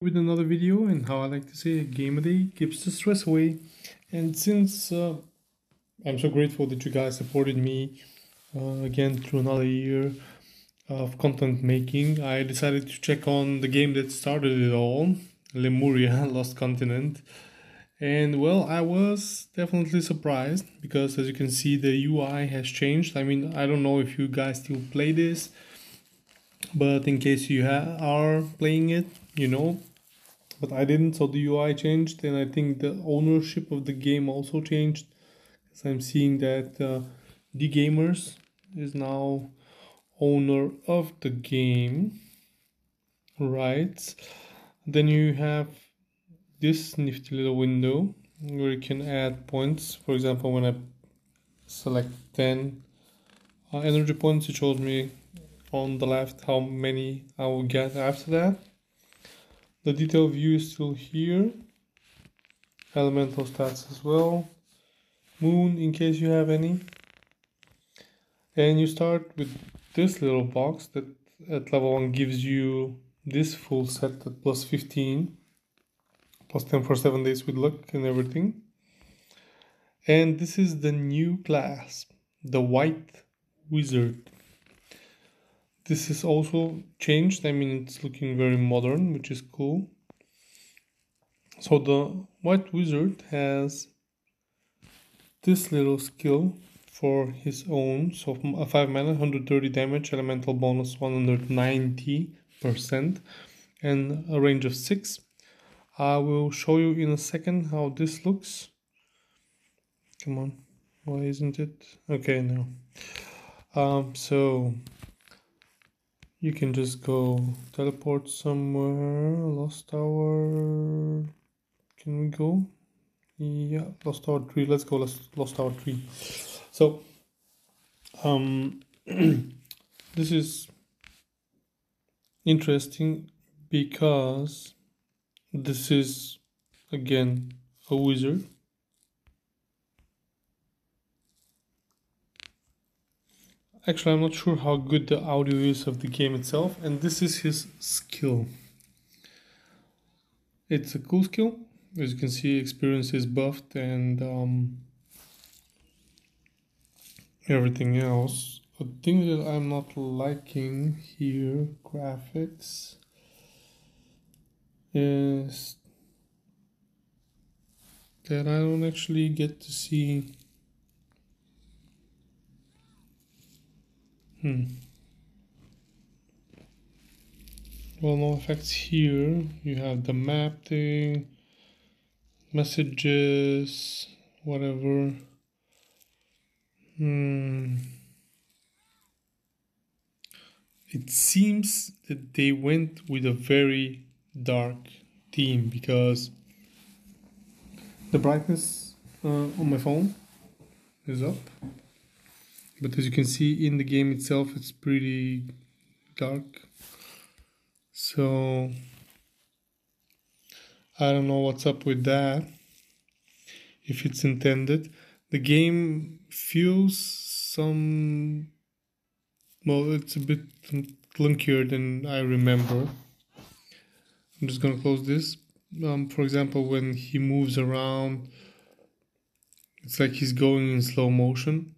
with another video, and how I like to say, a game a day keeps the stress away. And since I'm so grateful that you guys supported me again through another year of content making, I decided to check on the game that started it all, Lemuria, Lost Continent. And well, I was definitely surprised because, as you can see, the UI has changed. I mean, I don't know if you guys still play this, but in case you are playing it, you know. But I didn't, so the UI changed, and I think the ownership of the game also changed. So I'm seeing that the gamers is now owner of the game, right? Then you have this nifty little window where you can add points. For example, when I select 10 energy points, it shows me on the left how many I will get after that. The detail view is still here. Elemental stats as well. Moon in case you have any. And you start with this little box that at level 1 gives you this full set at plus 15. Plus 10 for 7 days with luck and everything. And this is the new class, the White Wizard. This is also changed. I mean, it's looking very modern, which is cool. So the White Wizard has this little skill for his own. So 5 mana, 130 damage, elemental bonus 190%, and a range of 6. I will show you in a second how this looks. Come on, why isn't it? Okay, now. So you can just go teleport somewhere. Lost Tower. Can we go? Yeah, Lost Tower 3. Let's go Lost Tower 3. So this is interesting because this is again a wizard. Actually, I'm not sure how good the audio is of the game itself, and this is his skill. It's a cool skill. As you can see, experience is buffed and everything else. The thing that I'm not liking here, graphics, is that I don't actually get to see well, no effects here. You have the map thing, messages, whatever. It seems that they went with a very dark theme because the brightness on my phone is up, but as you can see in the game itself, it's pretty dark. So I don't know what's up with that, if it's intended. The game feels some, well, it's a bit clunkier than I remember. I'm just gonna close this. For example, when he moves around, it's like he's going in slow motion,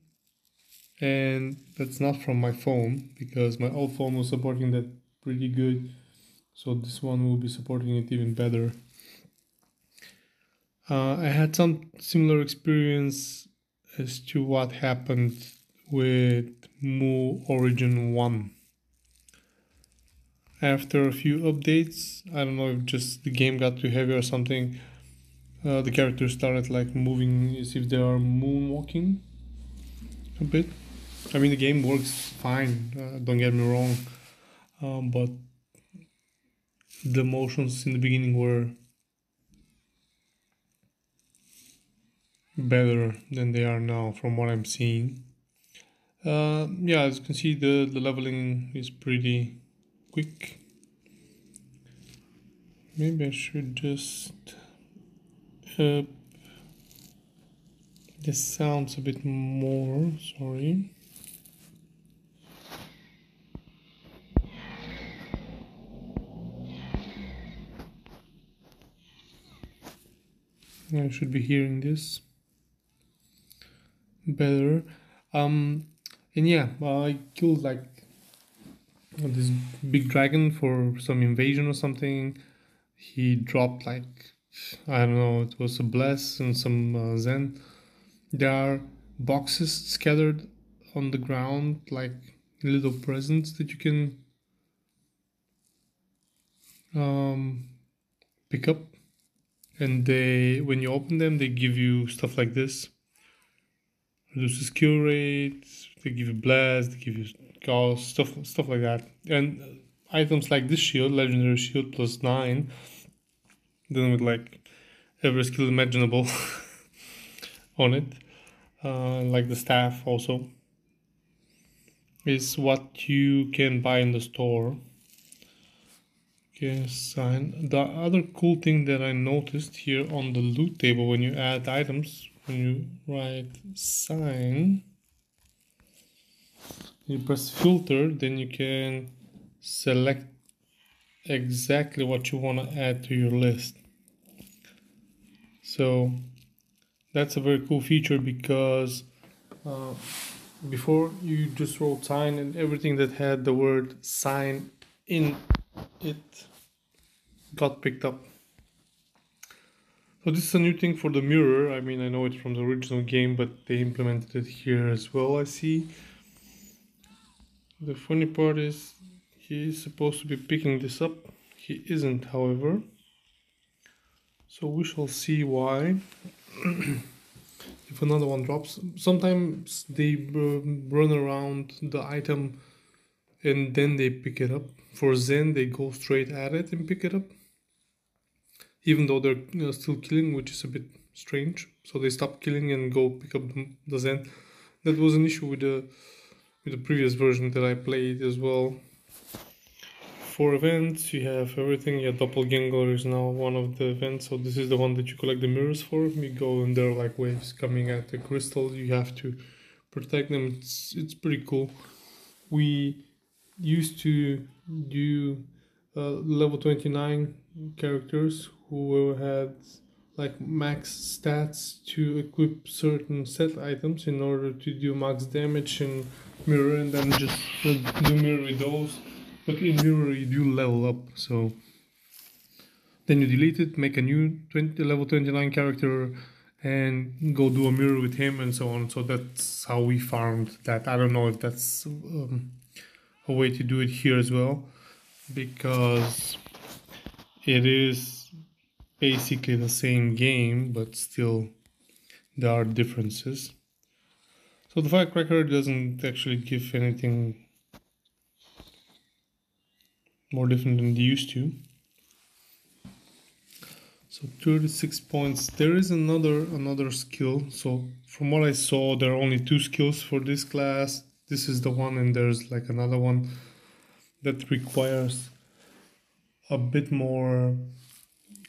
and that's not from my phone because my old phone was supporting that pretty good, so this one will be supporting it even better. I had some similar experience as to what happened with Mu Origin 1. After a few updates, I don't know if just the game got too heavy or something, the characters started like moving as if they are moonwalking a bit. I mean, the game works fine, don't get me wrong, but the motions in the beginning were better than they are now from what I'm seeing. Yeah, as you can see, the leveling is pretty quick. Maybe I should just up the sounds a bit more, sorry. I should be hearing this better. And yeah, I killed like this big dragon for some invasion or something. He dropped like, I don't know, it was a bless and some zen. There are boxes scattered on the ground, like little presents that you can um, pick up. And they, when you open them, they give you stuff like this. Reduces kill rate. They give you blast. They give you gauss, stuff like that. And items like this shield, legendary shield plus 9, then with like every skill imaginable on it, like the staff also, is what you can buy in the store. Okay, sign. The other cool thing that I noticed here on the loot table, when you add items, when you write sign, you press filter, then you can select exactly what you want to add to your list. So that's a very cool feature, because before you just wrote sign and everything that had the word sign in it got picked up. So this is a new thing for the mirror. I mean, I know it from the original game, but they implemented it here as well, I see. The funny part is he is supposed to be picking this up. He isn't, however. So we shall see why. If another one drops. Sometimes they run around the item and then they pick it up. For Zen, they go straight at it and pick it up, even though they're still killing, which is a bit strange. So they stop killing and go pick up the Zen. That was an issue with the previous version that I played as well. For events, you have everything. Yeah, Doppelganger is now one of the events, so this is the one that you collect the mirrors for. You go and there are like waves coming at the crystal. You have to protect them. It's pretty cool. We used to do level 29 characters who had like max stats to equip certain set items in order to do max damage in mirror, and then just do mirror with those. But in mirror you do level up, so then you delete it, make a new level 29 character and go do a mirror with him and so on. So that's how we farmed that. I don't know if that's a way to do it here as well, because it is basically the same game, but still there are differences. So the firecracker doesn't actually give anything more different than they used to. So 36 points. There is another skill. So from what I saw, there are only 2 skills for this class. This is the one, and there's like another one that requires a bit more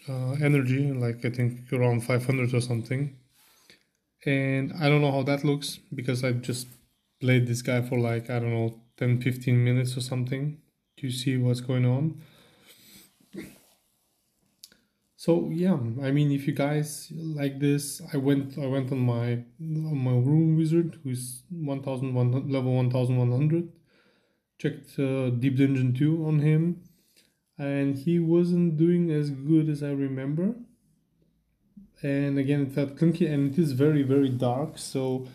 energy, like I think around 500 or something. And I don't know how that looks, because I just played this guy for like, I don't know, 10-15 minutes or something to see what's going on. So yeah, I mean, if you guys like this, I went on my room wizard, who's 1001 level 1100. Checked Deep Dungeon 2 on him, and he wasn't doing as good as I remember. And again, it felt clunky, and it is very, very dark, so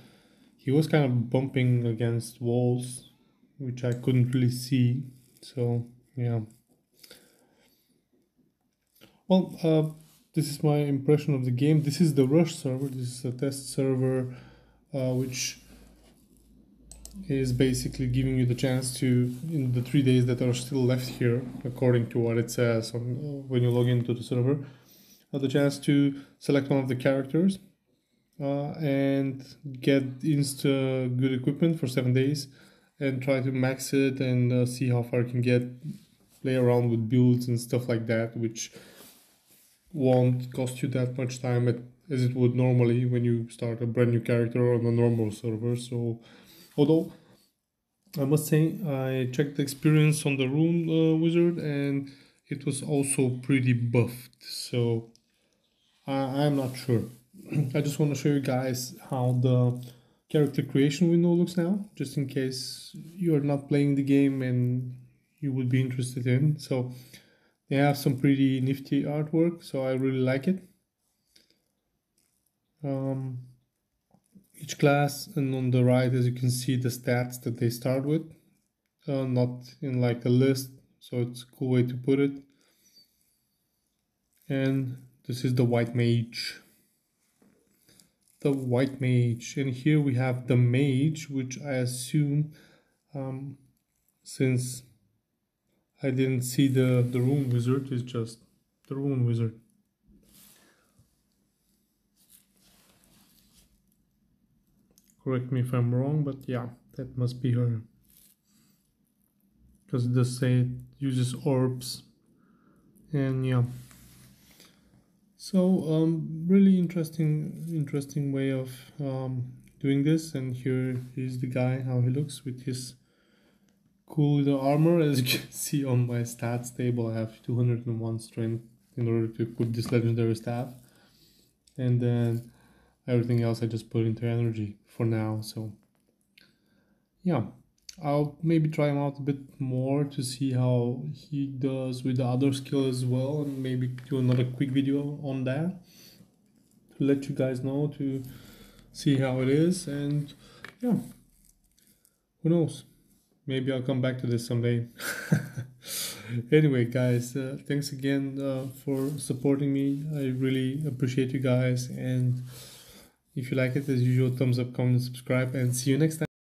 he was kind of bumping against walls, which I couldn't really see. So yeah. Well, this is my impression of the game. This is the Rush server. This is a test server, which is basically giving you the chance to, in the 3 days that are still left here, according to what it says on, when you log into the server, the chance to select one of the characters and get insta good equipment for 7 days, and try to max it and see how far you can get, play around with builds and stuff like that, which won't cost you that much time as it would normally when you start a brand new character on a normal server. So although I must say I checked the experience on the rune wizard, and it was also pretty buffed. So I'm not sure. I just want to show you guys how the character creation window looks now, just in case you're not playing the game and you would be interested in. So they have some pretty nifty artwork, so I really like it. Um, each class, and on the right, as you can see, the stats that they start with, not in like a list, so it's a cool way to put it. And this is the white mage. The white mage, and here we have the mage, which I assume, since I didn't see the rune wizard, is just the rune wizard. Correct me if I'm wrong, but yeah, that must be her, because it does say it uses orbs. And yeah, so really interesting way of doing this. And here is the guy, how he looks with his cool little armor. As you can see on my stats table, I have 201 strength in order to put this legendary staff, and then everything else I just put into energy for now. So yeah, I'll maybe try him out a bit more to see how he does with the other skill as well, and maybe do another quick video on that to let you guys know, to see how it is. And yeah, who knows, maybe I'll come back to this someday. Anyway, guys, thanks again for supporting me. I really appreciate you guys, and if you like it, as usual, thumbs up, comment, and subscribe, and see you next time.